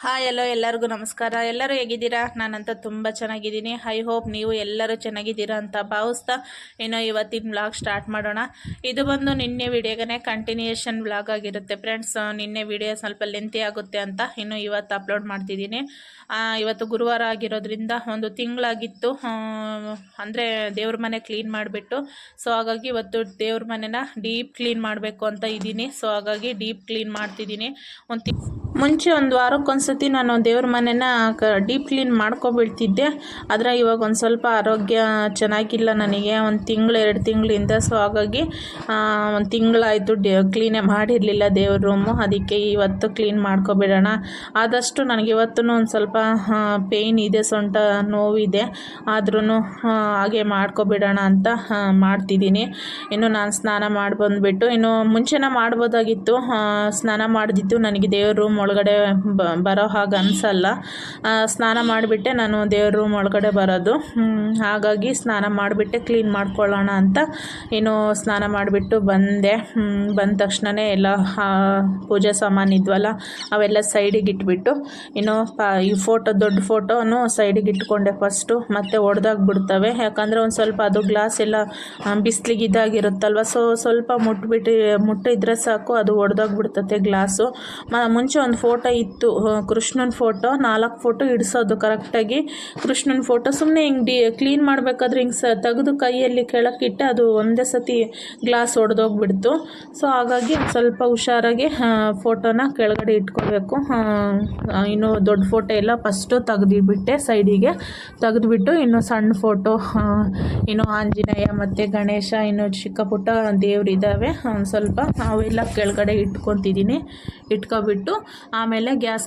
Hi ಎಲ್ಲೋ ಎಲ್ಲರಿಗೂ ನಮಸ್ಕಾರ. ಎಲ್ಲರೂ ಹೇಗಿದ್ದೀರಾ? ನಾನಂತ ತುಂಬ ಚೆನ್ನಾಗಿದ್ದೀನಿ. ಐ ಹೋಪ್ ನೀವು ಎಲ್ಲರೂ ಚೆನ್ನಾಗಿದ್ದೀರಾ ಅಂತ ಭಾವಿಸ್ತಾ ಇನ್ನು ಇವತ್ತಿನ ವ್ಲಾಗ್ ಸ್ಟಾರ್ಟ್ ಮಾಡೋಣ. ಇದು ಬಂದು ನಿನ್ನೆ ವಿಡಿಯೋಗೇ ಕಂಟಿನ್ಯೂಯೇಷನ್ ವ್ಲಾಗ್ ಆಗಿರುತ್ತೆ ಫ್ರೆಂಡ್ಸ್. ನಿನ್ನೆ ವಿಡಿಯೋ ಸ್ವಲ್ಪ ಲೆಂತಿ ಆಗುತ್ತೆ ಅಂತ ಇನ್ನು ಇವತ್ತು ಅಪ್ಲೋಡ್ ಮಾಡ್ತಿದ್ದೀನಿ. ಇವತ್ತು ಗುರುವಾರ ಆಗಿರೋದ್ರಿಂದ ಒಂದು ತಿಂಗಳಾಗಿತ್ತು, ಅಂದರೆ ದೇವ್ರ ಮನೆ ಕ್ಲೀನ್ ಮಾಡಿಬಿಟ್ಟು. ಸೊ ಹಾಗಾಗಿ ಇವತ್ತು ದೇವ್ರ ಮನೆನ ಡೀಪ್ ಕ್ಲೀನ್ ಮಾಡಬೇಕು ಅಂತ ಇದ್ದೀನಿ. ಸೊ ಹಾಗಾಗಿ ಡೀಪ್ ಕ್ಲೀನ್ ಮಾಡ್ತಿದ್ದೀನಿ. ಮುಂಚೆ ಒಂದು ವಾರಕ್ಕೊಂದ್ಸತಿ ನಾನು ದೇವ್ರ ಮನೆನ ಡೀಪ್ ಕ್ಲೀನ್ ಮಾಡ್ಕೊಬಿಡ್ತಿದ್ದೆ. ಆದರೆ ಇವಾಗ ಒಂದು ಸ್ವಲ್ಪ ಆರೋಗ್ಯ ಚೆನ್ನಾಗಿಲ್ಲ ನನಗೆ, ಒಂದು ತಿಂಗಳು 2 ತಿಂಗಳಿಂದ. ಸೊ ಹಾಗಾಗಿ ಒಂದು ತಿಂಗಳಾಯಿತು ಕ್ಲೀನೇ ಮಾಡಿರಲಿಲ್ಲ ದೇವ್ರ ರೂಮು. ಅದಕ್ಕೆ ಇವತ್ತು ಕ್ಲೀನ್ ಮಾಡ್ಕೊಬಿಡೋಣ. ಆದಷ್ಟು ನನಗೆ ಇವತ್ತು ಒಂದು ಸ್ವಲ್ಪ ಪೇಯ್ನ್ ಇದೆ, ಸೊಂಟ ನೋವಿದೆ. ಆದ್ರೂ ಹಾಗೆ ಮಾಡ್ಕೊಬಿಡೋಣ ಅಂತ ಮಾಡ್ತಿದ್ದೀನಿ. ಇನ್ನು ನಾನು ಸ್ನಾನ ಮಾಡಿ ಬಂದುಬಿಟ್ಟು, ಇನ್ನು ಮುಂಚೆನೇ ಮಾಡ್ಬೋದಾಗಿತ್ತು. ಸ್ನಾನ ಮಾಡಿದ್ದು ನನಗೆ ದೇವ್ರ ರೂಮ್ ಒಳಗಡೆ ಬರೋ ಹಾಗೆ ಅನಿಸಲ್ಲ. ಸ್ನಾನ ಮಾಡಿಬಿಟ್ಟೆ ನಾನು ದೇವ್ರ ರೂಮ್ ಒಳಗಡೆ ಬರೋದು. ಹಾಗಾಗಿ ಸ್ನಾನ ಮಾಡಿಬಿಟ್ಟೆ ಕ್ಲೀನ್ ಮಾಡ್ಕೊಳ್ಳೋಣ ಅಂತ ಇನ್ನು ಸ್ನಾನ ಮಾಡಿಬಿಟ್ಟು ಬಂದೆ. ಬಂದ ತಕ್ಷಣವೇ ಎಲ್ಲ ಪೂಜೆ ಸಾಮಾನು ಇದ್ವಲ್ಲ ಅವೆಲ್ಲ ಸೈಡಿಗೆ ಇಟ್ಬಿಟ್ಟು ಇನ್ನು ಈ ದೊಡ್ಡ ಫೋಟೋನು ಸೈಡಿಗೆ ಇಟ್ಕೊಂಡೆ ಫಸ್ಟು. ಮತ್ತು ಒಡೆದಾಗ್ಬಿಡ್ತವೆ, ಯಾಕಂದರೆ ಒಂದು ಸ್ವಲ್ಪ ಅದು ಗ್ಲಾಸ್ ಎಲ್ಲ ಬಿಸಿಲಿಗೆ ಇದಾಗಿರುತ್ತಲ್ವ. ಸೊ ಸ್ವಲ್ಪ ಮುಟ್ಟಿದ್ರೆ ಸಾಕು, ಅದು ಒಡೆದೋಗ್ಬಿಡ್ತತೆ ಗ್ಲಾಸು. ಮುಂಚೆ ಒಂದು ಫೋಟೋ ಇತ್ತು, ಕೃಷ್ಣನ ಫೋಟೋ 4 ಫೋಟೋ ಇಡಿಸೋದು ಕರೆಕ್ಟಾಗಿ. ಕೃಷ್ಣನ ಫೋಟೋ ಸುಮ್ಮನೆ ಹಿಂಗೆ ಕ್ಲೀನ್ ಮಾಡಬೇಕಾದ್ರೆ ಹಿಂಗೆ ತೆಗೆದು ಕೈಯಲ್ಲಿ ಕೆಳಕ್ಕಿಟ್ಟೆ, ಅದು ಒಂದೇ ಸತಿ ಗ್ಲಾಸ್ ಒಡೆದೋಗ್ಬಿಡ್ತು. ಸೊ ಹಾಗಾಗಿ ಸ್ವಲ್ಪ ಹುಷಾರಾಗಿ ಫೋಟೋನ ಕೆಳಗಡೆ ಇಟ್ಕೋಬೇಕು. ಇನ್ನು ದೊಡ್ಡ ಫೋಟೋ ಎಲ್ಲ ಫಸ್ಟು ತೆಗೆದಿಬಿಟ್ಟೆ, ಸೈಡಿಗೆ ತೆಗೆದುಬಿಟ್ಟು ಇನ್ನು ಸಣ್ಣ ಫೋಟೋ, ಇನ್ನು ಆಂಜನೇಯ ಮತ್ತು ಗಣೇಶ, ಇನ್ನು ಚಿಕ್ಕ ಪುಟ್ಟ ದೇವರಿದ್ದಾವೆ ಒಂದು ಸ್ವಲ್ಪ, ಅವೆಲ್ಲ ಕೆಳಗಡೆ ಇಟ್ಕೊತಿದ್ದೀನಿ. ಇಟ್ಕೊಬಿಟ್ಟು ಆಮೇಲೆ ಗ್ಯಾಸ್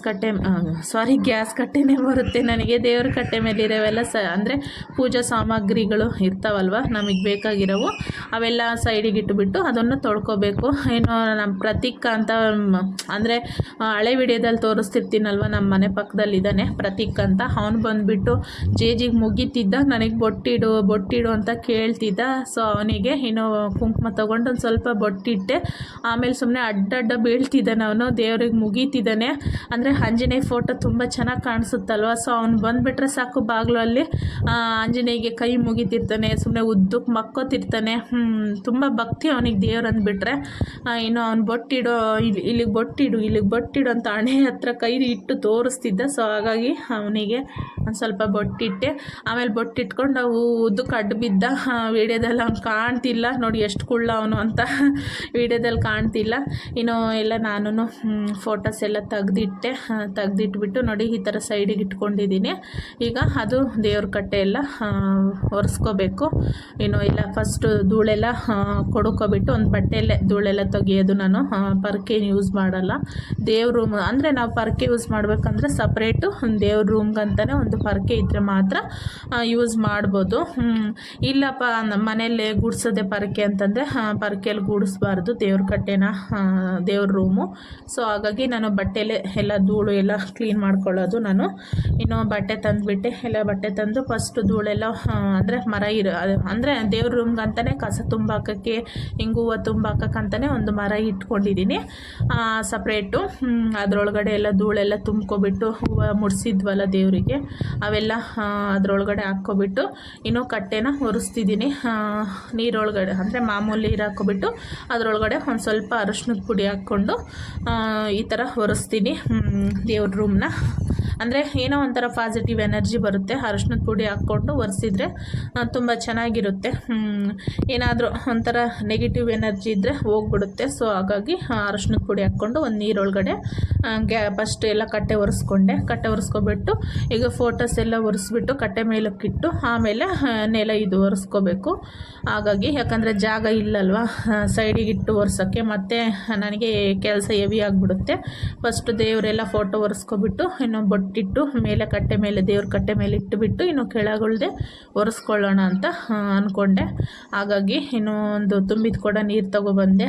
ಕಟ್ಟೆನೇ ಬರುತ್ತೆ ನನಗೆ. ದೇವ್ರ ಕಟ್ಟೆ ಮೇಲಿರೋವೆಲ್ಲ ಅಂದರೆ ಪೂಜಾ ಸಾಮಗ್ರಿಗಳು ಇರ್ತಾವಲ್ವ ನಮಗೆ ಬೇಕಾಗಿರೋವು, ಅವೆಲ್ಲ ಸೈಡಿಗೆ ಇಟ್ಬಿಟ್ಟು ಅದನ್ನು ತೊಳ್ಕೊಬೇಕು. ಏನು ನಮ್ಮ ಪ್ರತೀಕ್ ಅಂತ, ಅಂದರೆ ಹಳೆ ವಿಡಿಯೋದಲ್ಲಿ ತೋರಿಸ್ತಿರ್ತೀನಲ್ವ, ನಮ್ಮ ಮನೆ ಪಕ್ಕದಲ್ಲಿದ್ದಾನೆ ಪ್ರತೀಕ್ ಅಂತ. ಅವನು ಬಂದುಬಿಟ್ಟು ಜೇಜಿಗೆ ಮುಗಿತಿದ್ದ, ನನಗೆ ಬೊಟ್ಟಿಡು ಅಂತ ಕೇಳ್ತಿದ್ದ. ಸೊ ಅವನಿಗೆ ಇನ್ನು ಕುಂಕುಮ ತೊಗೊಂಡು ಒಂದು ಸ್ವಲ್ಪ ಬೊಟ್ಟಿಟ್ಟೆ. ಆಮೇಲೆ ಸುಮ್ಮನೆ ಅಡ್ಡ ಬೀಳ್ತಿದ್ದಾನೆ ಅವನು, ದೇವ್ರಿಗೆ ಮುಗೀತಿದ್ದಾನೆ. ಅಂದರೆ ಆಂಜನೇಯ ಫೋಟೋ ತುಂಬ ಚೆನ್ನಾಗಿ ಕಾಣಿಸುತ್ತಲ್ವ. ಸೊ ಅವ್ನು ಬಂದುಬಿಟ್ರೆ ಸಾಕು, ಬಾಗಿಲು ಅಲ್ಲಿ ಆಂಜನೇಯಗೆ ಕೈ ಮುಗಿತಿರ್ತಾನೆ, ಸುಮ್ಮನೆ ಉದ್ದಕ್ಕೆ ಮಕ್ಕೋತಿರ್ತಾನೆ. ತುಂಬ ಭಕ್ತಿ ಅವನಿಗೆ ದೇವ್ರು ಅಂದ್ಬಿಟ್ರೆ. ಇನ್ನು ಅವ್ನು ಇಲ್ಲಿಗೆ ಬೊಟ್ಟಿಡು ಅಂತ ಹಣೆ ಹತ್ರ ಕೈ ಇಟ್ಟು ತೋರಿಸ್ತಿದ್ದ. ಸೊ ಹಾಗಾಗಿ ಅವನಿಗೆ ಒಂದು ಸ್ವಲ್ಪ ಬೊಟ್ಟಿಟ್ಟೆ. ಆಮೇಲೆ ಬೊಟ್ಟಿಟ್ಕೊಂಡು ಅವು ಉದ್ದಕ್ಕೆ ಅಡ್ಡ ಬಿದ್ದ. ವೀಡಿಯೋದಲ್ಲಿ ಅವ್ನು ಕಾಣ್ತಿಲ್ಲ ನೋಡಿ, ಎಷ್ಟು ಕುಳ್ಳ ಅವನು ಅಂತ ವೀಡಿಯೋದಲ್ಲಿ ಕಾಣ್ತಿಲ್ಲ. ಇನ್ನು ಎಲ್ಲ ನಾನು ಫೋಟೋಸ್ ಎಲ್ಲ ತೆಗ್ದಿಟ್ಬಿಟ್ಟು ನೋಡಿ ಈ ಥರ ಸೈಡಿಗೆ ಇಟ್ಕೊಂಡಿದ್ದೀನಿ. ಈಗ ಅದು ದೇವ್ರ ಕಟ್ಟೆ ಎಲ್ಲ ಒರೆಸ್ಕೋಬೇಕು. ಇನ್ನು ಎಲ್ಲ ಫಸ್ಟು ಧೂಳೆಲ್ಲ ಕೊಡ್ಕೊಬಿಟ್ಟು ಒಂದು ಬಟ್ಟೆಯಲ್ಲೇ ಧೂಳೆಲ್ಲ ತೆಗಿಯೋದು ನಾನು. ಪರ್ಕೆ ಯೂಸ್ ಮಾಡಲ್ಲ ದೇವ್ರ ರೂಮ್. ಅಂದರೆ ನಾವು ಪರ್ಕೆ ಯೂಸ್ ಮಾಡಬೇಕಂದ್ರೆ ಸಪ್ರೇಟು ದೇವ್ರ ರೂಮ್ಗಂತಲೇ ಒಂದು ಪರ್ಕೆ ಇದ್ದರೆ ಮಾತ್ರ ಯೂಸ್ ಮಾಡ್ಬೋದು. ಇಲ್ಲಪ್ಪ ನಮ್ಮ ಮನೆಯಲ್ಲೇ ಗೂಡಿಸೋದೆ ಪರ್ಕೆ ಅಂತಂದರೆ ಪರ್ಕೆಯಲ್ಲಿ ಗೂಡಿಸ್ಬಾರ್ದು ದೇವ್ರ ಕಟ್ಟೆನ, ದೇವ್ರ ರೂಮು. ಸೊ ಹಾಗಾಗಿ ನಾನು ಬಟ್ಟೆಯಲ್ಲೇ ಎಲ್ಲ ಧೂಳು ಎಲ್ಲ ಕ್ಲೀನ್ ಮಾಡ್ಕೊಳ್ಳೋದು ನಾನು. ಇನ್ನು ಬಟ್ಟೆ ತಂದು ಫಸ್ಟು ಧೂಳೆಲ್ಲ, ಅಂದರೆ ಅಂದರೆ ದೇವ್ರ ರೂಮ್ಗಂತಲೇ ಕಸ ತುಂಬಾಕೋಕ್ಕೆ, ಹಿಂಗೆ ಹೂವು ತುಂಬಾಕಕ್ಕಂತಲೇ ಒಂದು ಮರ ಇಟ್ಕೊಂಡಿದ್ದೀನಿ ಸಪ್ರೇಟು. ಅದರೊಳಗಡೆ ಎಲ್ಲ ಧೂಳೆಲ್ಲ ತುಂಬ್ಕೊಬಿಟ್ಟು ಹೂವು ಮುಡಿಸಿದ್ವಲ್ಲ ದೇವರಿಗೆ, ಅವೆಲ್ಲ ಅದರೊಳಗಡೆ ಹಾಕ್ಕೊಬಿಟ್ಟು ಇನ್ನು ಕಟ್ಟೆನ ಒರೆಸ್ತಿದ್ದೀನಿ ನೀರೊಳಗಡೆ. ಅಂದರೆ ಮಾಮೂಲಿ ನೀರು ಹಾಕ್ಕೊಬಿಟ್ಟು ಅದರೊಳಗಡೆ ಒಂದು ಸ್ವಲ್ಪ ಅರಶಿನದ ಪುಡಿ ಹಾಕ್ಕೊಂಡು ಈ ಥರ ಒರೆಸ್ತೀನಿ ದೇವ್ರ ರೂಮ್ನ. ಅಂದರೆ ಏನೋ ಒಂಥರ ಪಾಸಿಟಿವ್ ಎನರ್ಜಿ ಬರುತ್ತೆ. ಅರಶಿನದ ಪುಡಿ ಹಾಕ್ಕೊಂಡು ಒರೆಸಿದ್ರೆ ತುಂಬ ಚೆನ್ನಾಗಿರುತ್ತೆ. ಏನಾದರೂ ಒಂಥರ ನೆಗೆಟಿವ್ ಎನರ್ಜಿ ಇದ್ದರೆ ಹೋಗ್ಬಿಡುತ್ತೆ. ಸೊ ಹಾಗಾಗಿ ಅರಶಿನದ ಪುಡಿ ಹಾಕ್ಕೊಂಡು ಒಂದು ನೀರೊಳಗಡೆ ಫಸ್ಟ್ ಎಲ್ಲ ಕಟ್ಟೆ ಒರೆಸ್ಕೊಬಿಟ್ಟು ಈಗ ಫೋಟೋಸ್ ಎಲ್ಲ ಒರೆಸ್ಬಿಟ್ಟು ಕಟ್ಟೆ ಮೇಲಕ್ಕಿಟ್ಟು ಆಮೇಲೆ ನೆಲ ಇದು ಒರೆಸ್ಕೋಬೇಕು. ಹಾಗಾಗಿ ಯಾಕಂದರೆ ಜಾಗ ಇಲ್ಲಲ್ವ ಸೈಡಿಗೆ ಇಟ್ಟು ಒರೆಸೋಕ್ಕೆ, ಮತ್ತು ನನಗೆ ಕೆಲಸ ಹೆವಿ ಆಗಿಬಿಡುತ್ತೆ. ಫಸ್ಟು ದೇವರೆಲ್ಲ ಫೋಟೋ ಒರೆಸ್ಕೊಬಿಟ್ಟು ಇನ್ನು ಇಟ್ಟಿಟ್ಟು ಮೇಲೆ ಕಟ್ಟೆ ಮೇಲೆ ದೇವ್ರ ಕಟ್ಟೆ ಮೇಲೆ ಇಟ್ಟುಬಿಟ್ಟು ಇನ್ನು ಕೆಳಗಳ್ದೆ ಒರೆಸ್ಕೊಳ್ಳೋಣ ಅಂತ ಅಂದ್ಕೊಂಡೆ. ಹಾಗಾಗಿ ಇನ್ನು ಒಂದು ತುಂಬಿದ ಕೊಡ ನೀರು ತೊಗೊಬಂದೆ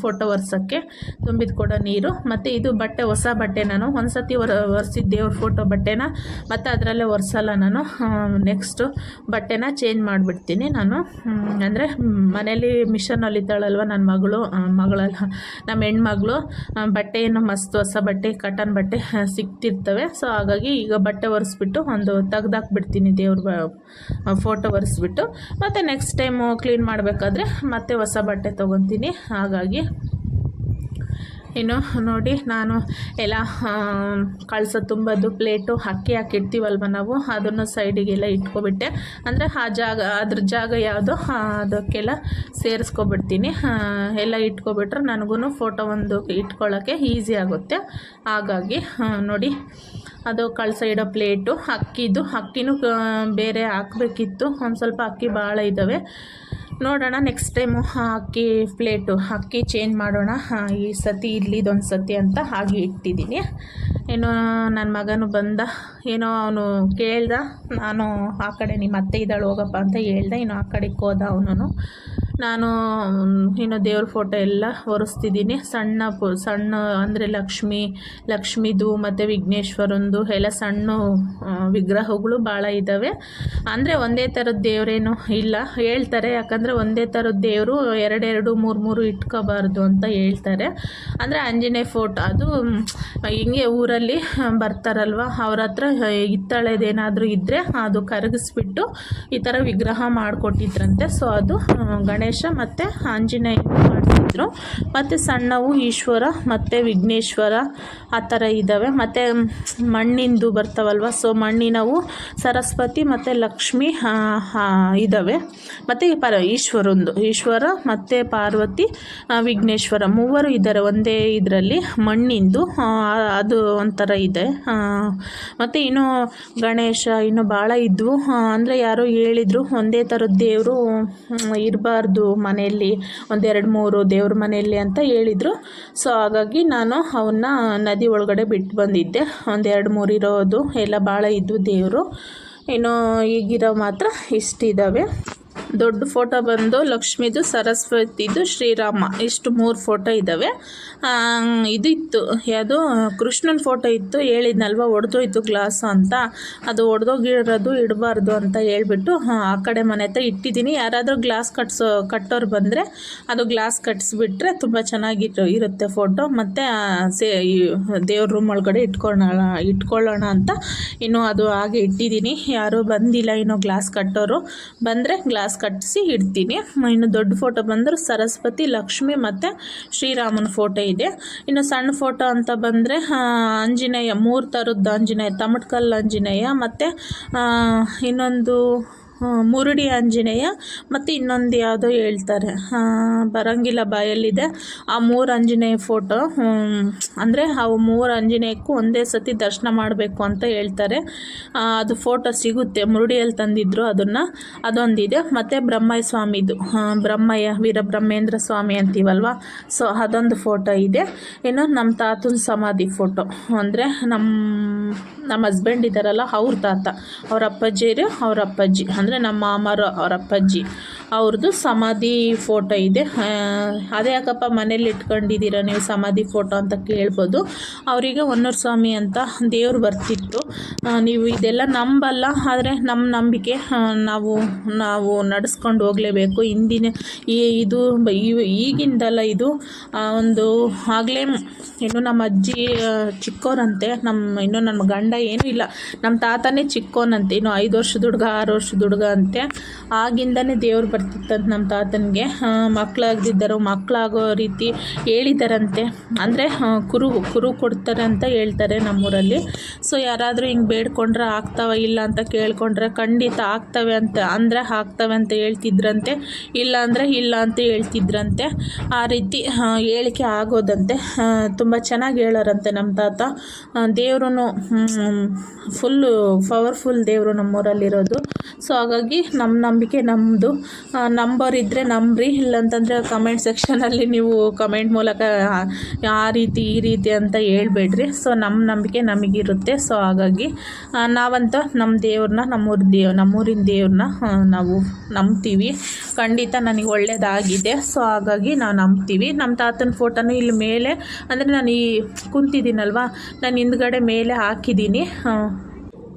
ಫೋಟೋ ಒರೆಸೋಕ್ಕೆ. ತುಂಬಿದ ಕೊಡ ನೀರು ಮತ್ತು ಇದು ಬಟ್ಟೆ, ಹೊಸ ಬಟ್ಟೆ. ನಾನು ಒಂದು ಸತಿ ಒರೆಸಿದ ದೇವ್ರ ಫೋಟೋ ಬಟ್ಟೆನ ಮತ್ತು ಅದರಲ್ಲೇ ಒರೆಸಲ್ಲ ನಾನು. ನೆಕ್ಸ್ಟು ಬಟ್ಟೆನ ಚೇಂಜ್ ಮಾಡಿಬಿಡ್ತೀನಿ ನಾನು. ಅಂದರೆ ಮನೇಲಿ ಮಿಷನ್ ಹೊಲಿತಾಳಲ್ವ ನನ್ನ ಮಗಳಲ್ಲ, ನಮ್ಮ ಹೆಣ್ಮಗಳು. ಬಟ್ಟೆಯನ್ನು ಮಸ್ತ್ ಹೊಸ ಬಟ್ಟೆ, ಕಾಟನ್ ಬಟ್ಟೆ ಸಿಗ್ತಿರ್ತವೆ. ಸೊ ಹಾಗಾಗಿ ಈಗ ಬಟ್ಟೆ ಒರೆಸ್ಬಿಟ್ಟು ಒಂದು ತೆಗ್ದಾಕ್ಬಿಡ್ತೀನಿ ದೇವ್ರ ಫೋಟೋ ಒರೆಸ್ಬಿಟ್ಟು. ಮತ್ತು ನೆಕ್ಸ್ಟ್ ಟೈಮು ಕ್ಲೀನ್ ಮಾಡಬೇಕಾದ್ರೆ ಮತ್ತೆ ಹೊಸ ಬಟ್ಟೆ ತೊಗೊತೀನಿ. ಹಾಗಾಗಿ ಇನ್ನು ನೋಡಿ, ನಾನು ಎಲ್ಲ ಕಳಸ ತುಂಬೋದು ಪ್ಲೇಟು ಅಕ್ಕಿ ಹಾಕಿಡ್ತೀವಲ್ವ ನಾವು, ಅದನ್ನು ಸೈಡಿಗೆಲ್ಲ ಇಟ್ಕೊಬಿಟ್ಟೆ. ಅಂದರೆ ಅದ್ರ ಜಾಗ ಯಾವುದೋ ಅದಕ್ಕೆಲ್ಲ ಸೇರಿಸ್ಕೊಬಿಡ್ತೀನಿ. ಎಲ್ಲ ಇಟ್ಕೊಬಿಟ್ರೆ ನನಗೂ ಫೋಟೋ ಒಂದು ಇಟ್ಕೊಳ್ಳೋಕ್ಕೆ ಈಸಿ ಆಗುತ್ತೆ. ಹಾಗಾಗಿ ನೋಡಿ, ಅದು ಕಳಸ ಇಡೋ ಪ್ಲೇಟು, ಅಕ್ಕಿನೂ ಬೇರೆ ಹಾಕಬೇಕಿತ್ತು. ಒಂದು ಸ್ವಲ್ಪ ಅಕ್ಕಿ ಭಾಳ ಇದ್ದಾವೆ. ನೋಡೋಣ ನೆಕ್ಸ್ಟ್ ಟೈಮು ಅಕ್ಕಿ ಚೇಂಜ್ ಮಾಡೋಣ. ಈ ಸತಿ ಇಲ್ಲಿದೊಂದು ಸತಿ ಅಂತ ಹಾಗೆ ಇಟ್ಟಿದ್ದೀನಿ. ಏನೋ ನನ್ನ ಮಗನು ಬಂದ, ಏನೋ ಅವನು ಕೇಳ್ದ, ನಾನು ಆ ಕಡೆ ನಿಮ್ಮ ಅತ್ತೆ ಇದ್ದಾಳೆ ಹೋಗಪ್ಪ ಅಂತ ಹೇಳ್ದೆ. ಇನ್ನು ಆ ಕಡೆಗೆ ಹೋದ ಅವನು. ನಾನು ಇನ್ನು ದೇವ್ರ ಫೋಟೋ ಎಲ್ಲ ಒರೆಸ್ತಿದ್ದೀನಿ. ಸಣ್ಣ ಅಂದರೆ ಲಕ್ಷ್ಮಿದು ಮತ್ತು ವಿಘ್ನೇಶ್ವರಂದು ಎಲ್ಲ ಸಣ್ಣ ವಿಗ್ರಹಗಳು ಭಾಳ ಇದ್ದಾವೆ. ಅಂದರೆ ಒಂದೇ ಥರದ ದೇವರೇನು ಇಲ್ಲ ಹೇಳ್ತಾರೆ. ಯಾಕಂದರೆ ಒಂದೇ ಥರದ ದೇವರು 2 3 ಇಟ್ಕೋಬಾರ್ದು ಅಂತ ಹೇಳ್ತಾರೆ. ಅಂದರೆ ಆಂಜನೇಯ ಫೋಟೋ ಅದು ಹಿಂಗೆ ಊರಲ್ಲಿ ಬರ್ತಾರಲ್ವ, ಅವ್ರ ಹತ್ರ ಹಿತ್ತಾಳೆದೇನಾದರೂ ಇದ್ದರೆ ಅದು ಕರಗಿಸ್ಬಿಟ್ಟು ಈ ಥರ ವಿಗ್ರಹ ಮಾಡಿಕೊಟ್ಟಿದ್ರಂತೆ. ಸೊ ಅದು ಗಣೇಶ ಮತ್ತು ಆಂಜನೇಯ ಮಾಡಿಸಿದ್ರು. ಮತ್ತು ಸಣ್ಣವು ಈಶ್ವರ ಮತ್ತು ವಿಘ್ನೇಶ್ವರ ಆ ಥರ ಇದ್ದಾವೆ. ಮತ್ತು ಮಣ್ಣಿಂದು ಬರ್ತಾವಲ್ವ, ಸೊ ಮಣ್ಣಿನವು ಸರಸ್ವತಿ ಮತ್ತು ಲಕ್ಷ್ಮಿ ಇದ್ದಾವೆ. ಮತ್ತು ಈಶ್ವರ ಮತ್ತು ಪಾರ್ವತಿ, ವಿಘ್ನೇಶ್ವರ ಮೂವರು ಇದ್ದಾರೆ ಒಂದೇ ಇದರಲ್ಲಿ ಮಣ್ಣಿಂದು. ಅದು ಒಂಥರ ಇದೆ. ಮತ್ತು ಇನ್ನು ಗಣೇಶ ಇನ್ನು ಭಾಳ ಇದ್ವು. ಅಂದರೆ ಯಾರೋ ಹೇಳಿದರು ಒಂದೇ ಥರದ ದೇವರು ಇರಬಾರ್ದು ಮನೆಯಲ್ಲಿ, 1 2 3 ದೇವ್ರ ಮನೆಯಲ್ಲಿ ಅಂತ ಹೇಳಿದರು. ಸೊ ಹಾಗಾಗಿ ನಾನು ಅವನ್ನ ನದಿ ಒಳಗಡೆ ಬಿಟ್ಟು ಬಂದಿದ್ದೆ. 1 2 3 ಇರೋದು ಎಲ್ಲ ಭಾಳ ಇದ್ವು ದೇವರು. ಇನ್ನು ಈಗಿರೋ ಮಾತ್ರ ಇಷ್ಟಿದ್ದಾವೆ. ದೊಡ್ಡ ಫೋಟೋ ಬಂದು ಲಕ್ಷ್ಮಿದು, ಸರಸ್ವತಿದು, ಶ್ರೀರಾಮ, ಇಷ್ಟು 3 ಫೋಟೋ ಇದ್ದಾವೆ. ಇದಿತ್ತು ಯಾವುದು ಕೃಷ್ಣನ ಫೋಟೋ ಇತ್ತು, ಹೇಳಿದ್ನಲ್ವ ಒಡೆದೋಯ್ತು ಗ್ಲಾಸು ಅಂತ. ಅದು ಒಡೆದೋಗಿರೋದು ಇಡಬಾರ್ದು ಅಂತ ಹೇಳ್ಬಿಟ್ಟು ಆ ಕಡೆ ಮನೆ ಹತ್ರ ಇಟ್ಟಿದ್ದೀನಿ. ಯಾರಾದರೂ ಗ್ಲಾಸ್ ಕಟ್ಟೋರು ಬಂದರೆ ಅದು ಗ್ಲಾಸ್ ಕಟ್ಟಿಸ್ಬಿಟ್ರೆ ತುಂಬ ಇರುತ್ತೆ ಫೋಟೋ. ಮತ್ತು ದೇವ್ರ ರೂಮ್ ಒಳಗಡೆ ಇಟ್ಕೊಳ್ಳೋಣ ಅಂತ ಇನ್ನು ಅದು ಹಾಗೆ ಇಟ್ಟಿದ್ದೀನಿ. ಯಾರೂ ಬಂದಿಲ್ಲ ಇನ್ನು ಗ್ಲಾಸ್ ಕಟ್ಟೋರು. ಬಂದರೆ ಗ್ಲಾಸ್ ಕಟ್ಟಿಸಿ ಇಡ್ತೀನಿ. ಇನ್ನು ದೊಡ್ಡ ಫೋಟೋ ಬಂದರೆ ಸರಸ್ವತಿ, ಲಕ್ಷ್ಮಿ ಮತ್ತು ಶ್ರೀರಾಮನ ಫೋಟೋ ಇದೆ. ಇನ್ನು ಸಣ್ಣ ಫೋಟೋ ಅಂತ ಬಂದರೆ ಆಂಜನೇಯ, 3 ಥರದ್ದು ಆಂಜನೇಯ, ತಮಟ್ಕಲ್ಲು ಆಂಜನೇಯ ಮತ್ತು ಇನ್ನೊಂದು ಮುರುಡಿ ಆಂಜನೇಯ ಮತ್ತು ಇನ್ನೊಂದು ಯಾವುದೋ ಹೇಳ್ತಾರೆ, ಬರೋಂಗಿಲ್ಲ ಬಾಯಲ್ಲಿದೆ. ಆ 3 ಆಂಜನೇಯ ಫೋಟೋ, ಅಂದರೆ ಅವು 3 ಆಂಜನೇಯಕ್ಕೂ ಒಂದೇ ಸತಿ ದರ್ಶನ ಮಾಡಬೇಕು ಅಂತ ಹೇಳ್ತಾರೆ. ಅದು ಫೋಟೋ ಸಿಗುತ್ತೆ, ಮುರುಡಿಯಲ್ಲಿ ತಂದಿದ್ರು ಅದೊಂದಿದೆ. ಮತ್ತು ಬ್ರಹ್ಮಯ್ಯ ಸ್ವಾಮಿದು, ವೀರಬ್ರಹ್ಮೇಂದ್ರ ಸ್ವಾಮಿ ಅಂತೀವಲ್ವ, ಸೊ ಅದೊಂದು ಫೋಟೋ ಇದೆ. ಇನ್ನು ನಮ್ಮ ತಾತನ ಸಮಾಧಿ ಫೋಟೋ, ಅಂದರೆ ನಮ್ಮ ಹಸ್ಬೆಂಡ್ ಇದ್ದಾರಲ್ಲ ಅವ್ರ ತಾತ, ಅವ್ರ ಅಪ್ಪಾಜಿ ಅಂದರೆ ನಮ್ಮ ಮಾಮರು ಅವ್ರ ಅಪ್ಪಾಜಿ ಅವ್ರದ್ದು ಸಮಾಧಿ ಫೋಟೋ ಇದೆ. ಅದೇ ಯಾಕಪ್ಪ ಮನೇಲಿ ಇಟ್ಕೊಂಡಿದ್ದೀರಾ ನೀವು ಸಮಾಧಿ ಫೋಟೋ ಅಂತ ಕೇಳ್ಬೋದು. ಅವರಿಗೆ ಹೊನ್ನೂರು ಸ್ವಾಮಿ ಅಂತ ದೇವ್ರು ಬರ್ತಿತ್ತು. ನೀವು ಇದೆಲ್ಲ ನಂಬಲ್ಲ, ಆದರೆ ನಮ್ಮ ನಂಬಿಕೆ ನಾವು ನಡೆಸ್ಕೊಂಡು ಹೋಗಲೇಬೇಕು. ಇದು ಈಗಿಂದಲ್ಲ, ಇದು ಒಂದು ಆಗಲೇ ಇನ್ನು ನಮ್ಮ ಅಜ್ಜಿ ಚಿಕ್ಕವರಂತೆ, ಇನ್ನು ನನ್ನ ಗಂಡ ಏನೂ ಇಲ್ಲ, ನಮ್ಮ ತಾತನೇ ಚಿಕ್ಕವನಂತೆ, ಇನ್ನು 5 ವರ್ಷದ ಹುಡುಗ 6 ವರ್ಷದ ಹುಡುಗ ಅಂತೆ. ಆಗಿಂದನೇ ದೇವ್ರು ಬರ್ತಿತ್ತಂತೆ ನಮ್ಮ ತಾತನಿಗೆ. ಮಕ್ಕಳಾಗದಿದ್ದರು, ಮಕ್ಕಳಾಗೋ ರೀತಿ ಹೇಳಿದಾರಂತೆ. ಅಂದರೆ ಕುರು ಕೊಡ್ತಾರೆ ಅಂತ ಹೇಳ್ತಾರೆ ನಮ್ಮೂರಲ್ಲಿ. ಸೊ ಯಾರಾದರೂ ಹಿಂಗೆ ಬೇಡ್ಕೊಂಡ್ರೆ ಆಗ್ತಾವ ಇಲ್ಲ ಅಂತ ಕೇಳ್ಕೊಂಡ್ರೆ ಖಂಡಿತ ಆಗ್ತವೆ ಅಂತ ಹೇಳ್ತಿದ್ರಂತೆ. ಇಲ್ಲ ಅಂದರೆ ಇಲ್ಲ ಅಂತ ಹೇಳ್ತಿದ್ರಂತೆ. ಆ ರೀತಿ ಹೇಳಿಕೆ ಆಗೋದಂತೆ. ತುಂಬ ಚೆನ್ನಾಗಿ ಹೇಳೋರಂತೆ ನಮ್ಮ ತಾತ. ದೇವ್ರೂ ಫುಲ್ಲು ಪವರ್ಫುಲ್ ದೇವರು ನಮ್ಮೂರಲ್ಲಿರೋದು. ಸೊ ಹಾಗಾಗಿ ನಮ್ಮ ನಂಬಿಕೆ ನಮ್ಮದು. ನಂಬರ್ ಇದ್ದರೆ ನಂಬ್ರಿ, ಇಲ್ಲಂತಂದರೆ ಕಮೆಂಟ್ ಸೆಕ್ಷನಲ್ಲಿ ನೀವು ಕಮೆಂಟ್ ಮೂಲಕ ಆ ರೀತಿ ಈ ರೀತಿ ಅಂತ ಹೇಳ್ಬೇಡ್ರಿ. ಸೊ ನಮ್ಮ ನಂಬಿಕೆ ನಮಗಿರುತ್ತೆ. ಸೊ ಹಾಗಾಗಿ ನಾವಂತೂ ನಮ್ಮ ದೇವ್ರನ್ನ ನಮ್ಮೂರಿನ ದೇವ್ರನ್ನ ನಾವು ನಂಬ್ತೀವಿ. ಖಂಡಿತ ನನಗೆ ಒಳ್ಳೆಯದಾಗಿದೆ. ಸೊ ಹಾಗಾಗಿ ನಾವು ನಂಬ್ತೀವಿ. ನಮ್ಮ ತಾತನ ಫೋಟೋನು ಇಲ್ಲಿ ಮೇಲೆ, ಅಂದರೆ ನಾನು ಈ ಕುಂತಿದ್ದೀನಲ್ವ, ನಾನು ಹಿಂದ್ಗಡೆ ಮೇಲೆ ಹಾಕಿದ್ದೀನಿ.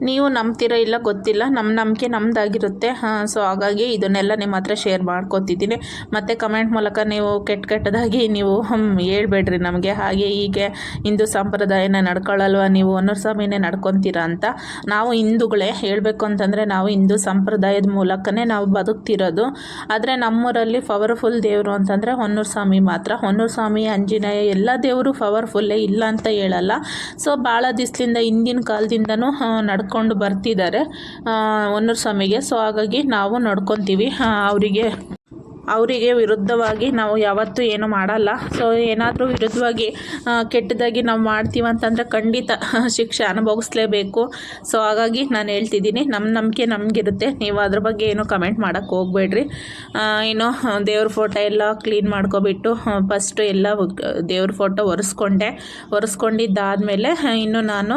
ನೀವು ನಂಬ್ತೀರೋ ಇಲ್ಲ ಗೊತ್ತಿಲ್ಲ, ನಮ್ಮ ನಂಬಿಕೆ ನಮ್ಮದಾಗಿರುತ್ತೆ. ಸೊ ಹಾಗಾಗಿ ಇದನ್ನೆಲ್ಲ ನಿಮ್ಮ ಹತ್ರ ಶೇರ್ ಮಾಡ್ಕೊತಿದ್ದೀನಿ. ಮತ್ತು ಕಮೆಂಟ್ ಮೂಲಕ ನೀವು ಕೆಟ್ಟದಾಗಿ ನೀವು ಹೇಳ್ಬೇಡ್ರಿ ನಮಗೆ, ಹಾಗೆ ಹೀಗೆ ಹಿಂದೂ ಸಂಪ್ರದಾಯನ ನಡ್ಕೊಳ್ಳಲ್ವ ನೀವು, ಸ್ವಾಮಿನೇ ನಡ್ಕೊತೀರಾ ಅಂತ. ನಾವು ಹಿಂದೂಗಳೇ, ಹೇಳಬೇಕು ಅಂತಂದರೆ ನಾವು ಹಿಂದೂ ಸಂಪ್ರದಾಯದ ಮೂಲಕನೇ ನಾವು ಬದುಕ್ತಿರೋದು. ಆದರೆ ನಮ್ಮೂರಲ್ಲಿ ಪವರ್ಫುಲ್ ದೇವರು ಅಂತಂದರೆ ಸ್ವಾಮಿ ಮಾತ್ರ. ಸ್ವಾಮಿ, ಆಂಜನೇಯ ಎಲ್ಲ ದೇವರು ಪವರ್ಫುಲ್ಲೇ, ಇಲ್ಲ ಅಂತ ಹೇಳಲ್ಲ. ಸೊ ಭಾಳ ದಿವಸದಿಂದ ಹಿಂದಿನ ಕಾಲದಿಂದನೂ ನಡ್ಕೊಂಡು ಬರ್ತಿದ್ದಾರೆ ಸ್ವಾಮಿಗೆ. ಸೊ ಹಾಗಾಗಿ ನಾವು ನಡ್ಕೊತೀವಿ. ಅವರಿಗೆ ವಿರುದ್ಧವಾಗಿ ನಾವು ಯಾವತ್ತೂ ಏನು ಮಾಡಲ್ಲ. ಸೊ ಏನಾದರೂ ವಿರುದ್ಧವಾಗಿ ಕೆಟ್ಟದಾಗಿ ನಾವು ಮಾಡ್ತೀವಿ ಅಂತಂದರೆ ಖಂಡಿತ ಶಿಕ್ಷೆ ಅನುಭವಿಸ್ಲೇಬೇಕು. ಸೊ ಹಾಗಾಗಿ ನಾನು ಹೇಳ್ತಿದ್ದೀನಿ, ನಮ್ಮ ನಂಬಿಕೆ ನಮಗಿರುತ್ತೆ. ನೀವು ಅದ್ರ ಬಗ್ಗೆ ಏನು ಕಮೆಂಟ್ ಮಾಡೋಕ್ಕೆ ಹೋಗಬೇಡ್ರಿ. ಏನು ದೇವ್ರ ಫೋಟೋ ಎಲ್ಲ ಕ್ಲೀನ್ ಮಾಡ್ಕೊಬಿಟ್ಟು ಫಸ್ಟು ಎಲ್ಲ ದೇವ್ರ ಫೋಟೋ ಒರೆಸ್ಕೊಂಡಿದ್ದಾದಮೇಲೆ ಇನ್ನು ನಾನು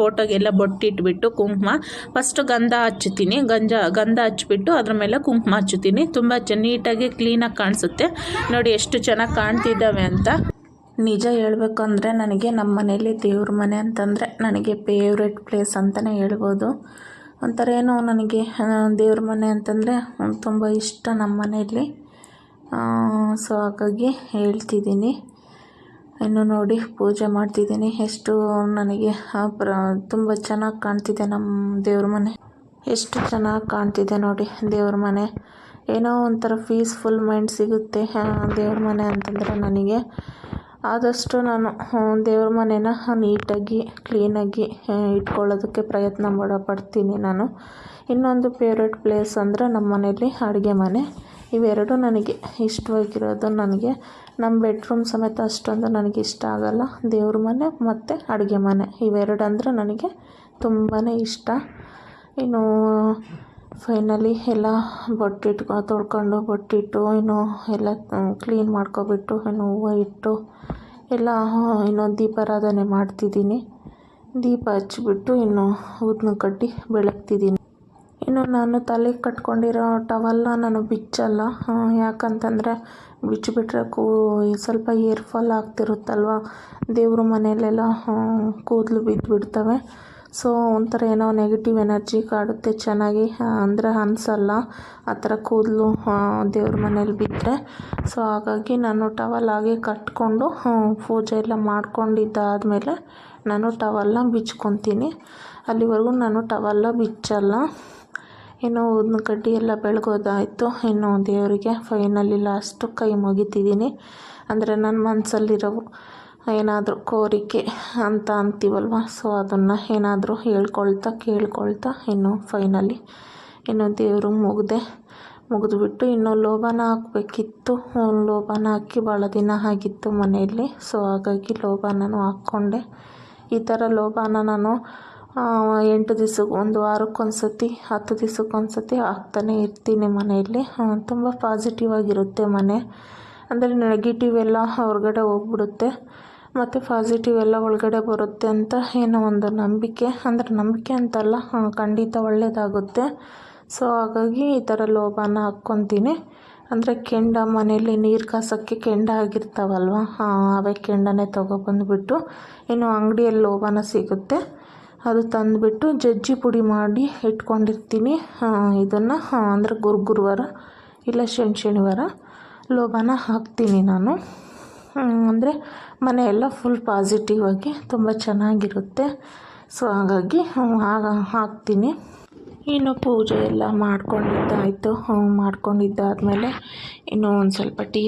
ಫೋಟೋಗೆಲ್ಲ ಬೊಟ್ಟಿಟ್ಬಿಟ್ಟು ಕುಂಕುಮ ಫಸ್ಟು ಗಂಧ ಹಚ್ಚುತ್ತೀನಿ. ಗಂಧ ಹಚ್ಬಿಟ್ಟು ಅದ್ರ ಮೇಲೆ ಕುಂಕುಮ ಹಚ್ಚುತ್ತೀನಿ. ತುಂಬ ನೀಟಾಗಿ ಕ್ಲೀನಾಗಿ ಕಾಣಿಸುತ್ತೆ. ನೋಡಿ ಎಷ್ಟು ಚೆನ್ನಾಗಿ ಕಾಣ್ತಿದ್ದಾವೆ ಅಂತ. ನಿಜ ಹೇಳಬೇಕು ಅಂದರೆ ನನಗೆ ನಮ್ಮ ಮನೇಲಿ ದೇವ್ರ ಮನೆ ಅಂತಂದರೆ ನನಗೆ ಫೇವ್ರೆಟ್ ಪ್ಲೇಸ್ ಅಂತಲೇ ಹೇಳ್ಬೋದು. ಒಂಥರ ಏನೋ ನನಗೆ ದೇವ್ರ ಮನೆ ಅಂತಂದರೆ ತುಂಬ ಇಷ್ಟ ನಮ್ಮ ಮನೆಯಲ್ಲಿ. ಸೊ ಹಾಗಾಗಿ ಹೇಳ್ತಿದ್ದೀನಿ. ಇನ್ನು ನೋಡಿ ಪೂಜೆ ಮಾಡ್ತಿದ್ದೀನಿ. ಎಷ್ಟು ನನಗೆ ತುಂಬ ಚೆನ್ನಾಗಿ ಕಾಣ್ತಿದೆ ನಮ್ಮ ದೇವ್ರ ಮನೆ. ಎಷ್ಟು ಚೆನ್ನಾಗಿ ಕಾಣ್ತಿದೆ ನೋಡಿ ದೇವ್ರ ಮನೆ. ಏನೋ ಒಂಥರ ಪೀಸ್ಫುಲ್ ಮೈಂಡ್ ಸಿಗುತ್ತೆ ದೇವ್ರ ಮನೆ ಅಂತಂದರೆ ನನಗೆ. ಆದಷ್ಟು ನಾನು ದೇವ್ರ ಮನೇನ ನೀಟಾಗಿ ಕ್ಲೀನಾಗಿ ಇಟ್ಕೊಳ್ಳೋದಕ್ಕೆ ಪ್ರಯತ್ನ ಪಡ್ತೀನಿ ನಾನು. ಇನ್ನೊಂದು ಫೇವ್ರೆಟ್ ಪ್ಲೇಸ್ ಅಂದರೆ ನಮ್ಮ ಮನೇಲಿ ಅಡುಗೆ ಮನೆ. ಇವೆರಡು ನನಗೆ ಇಷ್ಟವಾಗಿರೋದು. ನನಗೆ ನಮ್ಮ ಬೆಡ್ರೂಮ್ ಸಮೇತ ಅಷ್ಟೊಂದು ನನಗೆ ಇಷ್ಟ ಆಗಲ್ಲ. ದೇವ್ರ ಮನೆ ಮತ್ತು ಅಡುಗೆ ಮನೆ ಇವೆರಡು ಅಂದರೆ ನನಗೆ ತುಂಬಾ ಇಷ್ಟ. ಇನ್ನು ಫೈನಲಿ ಎಲ್ಲ ತೊಳ್ಕೊಂಡು ಬೊಟ್ಟಿಟ್ಟು ಇನ್ನು ಎಲ್ಲ ಕ್ಲೀನ್ ಮಾಡ್ಕೊಬಿಟ್ಟು ಇನ್ನು ಹೂವು ಇಟ್ಟು ಎಲ್ಲ ಇನ್ನು ದೀಪಾರಾಧನೆ ಮಾಡ್ತಿದ್ದೀನಿ. ದೀಪ ಹಚ್ಚಿಬಿಟ್ಟು ಇನ್ನು ಊದಿನ ಕಡ್ಡಿ ಬೆಳಗ್ತಿದ್ದೀನಿ. ಇನ್ನು ನಾನು ತಲೆಗೆ ಕಟ್ಕೊಂಡಿರೋ ಟವಲ್ನ ನಾನು ಬಿಚ್ಚಲ್ಲ. ಯಾಕಂತಂದರೆ ಬಿಚ್ಚಿಬಿಟ್ರೆ ಸ್ವಲ್ಪ ಏರ್ ಫಾಲ್ ಆಗ್ತಿರುತ್ತಲ್ವ, ದೇವ್ರ ಮನೆಯಲ್ಲೆಲ್ಲ ಕೂದಲು ಬಿದ್ದುಬಿಡ್ತವೆ. ಸೊ ಒಂಥರ ಏನೋ ನೆಗೆಟಿವ್ ಎನರ್ಜಿ ಕಾಡುತ್ತೆ, ಚೆನ್ನಾಗಿ ಅಂದರೆ ಅನಿಸಲ್ಲ ಆ ಥರ ಕೂದಲು ದೇವ್ರ ಮನೇಲಿ ಬಿದ್ದರೆ. ಸೊ ಹಾಗಾಗಿ ನಾನು ಟವಲ್ ಹಾಗೆ ಕಟ್ಕೊಂಡು ಪೂಜೆ ಎಲ್ಲ ಮಾಡ್ಕೊಂಡಿದ್ದಾದಮೇಲೆ ನಾನು ಟವಲ್ನ ಬಿಚ್ಕೊತೀನಿ. ಅಲ್ಲಿವರೆಗೂ ನಾನು ಟವಲ್ನ ಬಿಚ್ಚಲ್ಲ. ಇನ್ನು ಊದಿನ ಕಡ್ಡಿ ಎಲ್ಲ ಬೆಳಗೋದಾಯಿತು. ಇನ್ನು ದೇವರಿಗೆ ಫೈನಲಿ ಲಾಸ್ಟು ಕೈ ಮುಗಿತಿದ್ದೀನಿ. ಅಂದರೆ ನನ್ನ ಮನಸ್ಸಲ್ಲಿರೋ ಏನಾದರೂ ಕೋರಿಕೆ ಅಂತ ಅಂತೀವಲ್ವ, ಸೊ ಅದನ್ನು ಏನಾದರೂ ಕೇಳ್ಕೊಳ್ತಾ ಇನ್ನು ಫೈನಲಿ ಇನ್ನು ದೇವರು ಮುಗಿದ್ಬಿಟ್ಟು ಇನ್ನು ಲೋಬಾನ ಹಾಕಬೇಕಿತ್ತು. ಲೋಬಾನ ಹಾಕಿ ಭಾಳ ದಿನ ಆಗಿತ್ತು ಮನೆಯಲ್ಲಿ. ಸೊ ಹಾಗಾಗಿ ಲೋಬಾನೂ ಹಾಕ್ಕೊಂಡೆ. ಈ ಥರ ಲೋಬಾನ ನಾನು 8 ದಿವಸಕ್ಕೆ, ಒಂದು ವಾರಕ್ಕೊಂದ್ಸತಿ, 10 ದಿವಸಕ್ಕೊಂದ್ಸತಿ ಹಾಕ್ತಾನೆ ಇರ್ತೀನಿ ಮನೆಯಲ್ಲಿ. ತುಂಬ ಪಾಸಿಟಿವ್ ಆಗಿರುತ್ತೆ ಮನೆ. ಅಂದರೆ ನೆಗೆಟಿವ್ ಎಲ್ಲ ಹೊರಗಡೆ ಹೋಗ್ಬಿಡುತ್ತೆ ಮತ್ತು ಪಾಸಿಟಿವ್ ಎಲ್ಲ ಒಳಗಡೆ ಬರುತ್ತೆ ಅಂತ ಏನೋ ಒಂದು ನಂಬಿಕೆ. ಅಂದರೆ ನಂಬಿಕೆ ಅಂತಲ್ಲ, ಖಂಡಿತ ಒಳ್ಳೆಯದಾಗುತ್ತೆ. ಸೊ ಹಾಗಾಗಿ ಈ ಥರ ಲೋಬಾನ ಹಾಕ್ಕೊತೀನಿ. ಅಂದರೆ ಕೆಂಡ, ಮನೆಯಲ್ಲಿ ನೀರು ಕಾಸೋಕ್ಕೆ ಕೆಂಡ ಆಗಿರ್ತಾವಲ್ವ, ಅವೇ ಕೆಂಡನೇ ತೊಗೊಬಂದುಬಿಟ್ಟು ಇನ್ನು ಅಂಗಡಿಯಲ್ಲಿ ಲೋಬಾನ ಸಿಗುತ್ತೆ, ಅದು ತಂದುಬಿಟ್ಟು ಜಜ್ಜಿ ಪುಡಿ ಮಾಡಿ ಇಟ್ಕೊಂಡಿರ್ತೀನಿ. ಇದನ್ನು ಅಂದರೆ ಗುರುವಾರ ಇಲ್ಲ ಶನಿವಾರ ಲೋಬಾನ ಹಾಕ್ತೀನಿ ನಾನು. ಅಂದರೆ ಮನೆಯೆಲ್ಲ ಫುಲ್ ಪಾಸಿಟಿವ್ ಆಗಿ ತುಂಬ ಚೆನ್ನಾಗಿರುತ್ತೆ. ಸೊ ಹಾಗಾಗಿ ಹಾಕ್ತೀನಿ. ಇನ್ನು ಪೂಜೆ ಎಲ್ಲ ಮಾಡ್ಕೊಂಡಿದ್ದಾದಮೇಲೆ ಇನ್ನು ಒಂದು ಸ್ವಲ್ಪ ಟೀ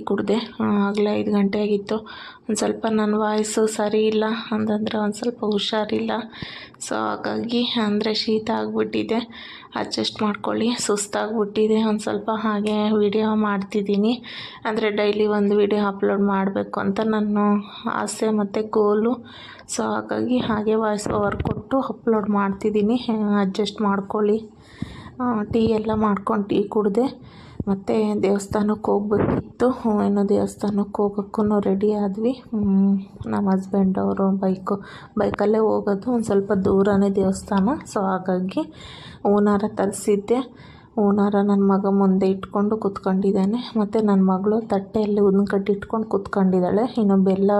ಕುಡಿದೆ. ಆಗಲೇ 5 ಗಂಟೆ ಆಗಿತ್ತು. ಒಂದು ಸ್ವಲ್ಪ ನನ್ನ ವಾಯ್ಸು ಸರಿ ಇಲ್ಲ ಅಂತಂದರೆ ಒಂದು ಸ್ವಲ್ಪ ಹುಷಾರಿಲ್ಲ. ಸೊ ಹಾಗಾಗಿ ಅಂದರೆ ಶೀತ ಆಗಿಬಿಟ್ಟಿದೆ, ಅಡ್ಜಸ್ಟ್ ಮಾಡ್ಕೊಳ್ಳಿ. ಸುಸ್ತಾಗಿಬಿಟ್ಟಿದೆ ಒಂದು ಸ್ವಲ್ಪ, ಹಾಗೆ ವಿಡಿಯೋ ಮಾಡ್ತಿದ್ದೀನಿ. ಅಂದರೆ ಡೈಲಿ ಒಂದು ವಿಡಿಯೋ ಅಪ್ಲೋಡ್ ಮಾಡಬೇಕು ಅಂತ ನನ್ನ ಆಸೆ ಮತ್ತು ಗೋಲು. ಸೊ ಹಾಗಾಗಿ ಹಾಗೆ ವಾಯ್ಸ್ ಓವರ್ ಕೊಟ್ಟು ಅಪ್ಲೋಡ್ ಮಾಡ್ತಿದ್ದೀನಿ. ಅಡ್ಜಸ್ಟ್ ಮಾಡ್ಕೊಳ್ಳಿ. ಟೀ ಎಲ್ಲ ಮಾಡ್ಕೊಂಡು ಟೀ ಕುಡಿದೆ. ಮತ್ತು ದೇವಸ್ಥಾನಕ್ಕೆ ಹೋಗ್ಬೇಕಿತ್ತು. ಏನೋ ದೇವಸ್ಥಾನಕ್ಕೆ ಹೋಗೋಕ್ಕೂ ರೆಡಿ ಆದ್ವಿ. ನಮ್ಮ ಹಸ್ಬೆಂಡ್ ಅವರು ಬೈಕಲ್ಲೇ ಹೋಗೋದು. ಒಂದು ಸ್ವಲ್ಪ ದೂರನೇ ದೇವಸ್ಥಾನ. ಸೊ ಹಾಗಾಗಿ ಹೂನಾರ ತರಿಸಿದ್ದೆ. ಹೂನಾರ ನನ್ನ ಮಗ ಮುಂದೆ ಇಟ್ಕೊಂಡು ಕೂತ್ಕೊಂಡಿದ್ದಾನೆ. ಮತ್ತು ನನ್ನ ಮಗಳು ತಟ್ಟೆಯಲ್ಲಿ ಉದ್ದಿನಕಡ್ಡಿ ಇಟ್ಕೊಂಡು ಕೂತ್ಕೊಂಡಿದ್ದಾಳೆ. ಇನ್ನು ಬೆಲ್ಲ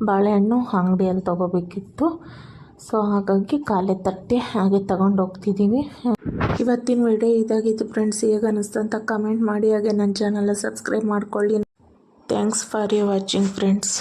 ಬಾಳೆಹಣ್ಣು ಅಂಗಡಿಯಲ್ಲಿ ತೊಗೋಬೇಕಿತ್ತು. ಸೊ ಹಾಗಾಗಿ ಖಾಲಿ ತಟ್ಟೆ ಹಾಗೆ ತಗೊಂಡು ಹೋಗ್ತಿದ್ದೀವಿ. ಇವತ್ತಿನ ವಿಡಿಯೋ ಇದಾಗಿತ್ತು ಫ್ರೆಂಡ್ಸ್. ಹೇಗೆ ಅನ್ನಿಸ್ತು ಅಂತ ಕಮೆಂಟ್ ಮಾಡಿ. ಹಾಗೆ ನನ್ನ ಚಾನಲ್ನ ಸಬ್ಸ್ಕ್ರೈಬ್ ಮಾಡ್ಕೊಳ್ಳಿ. Thanks for watching friends.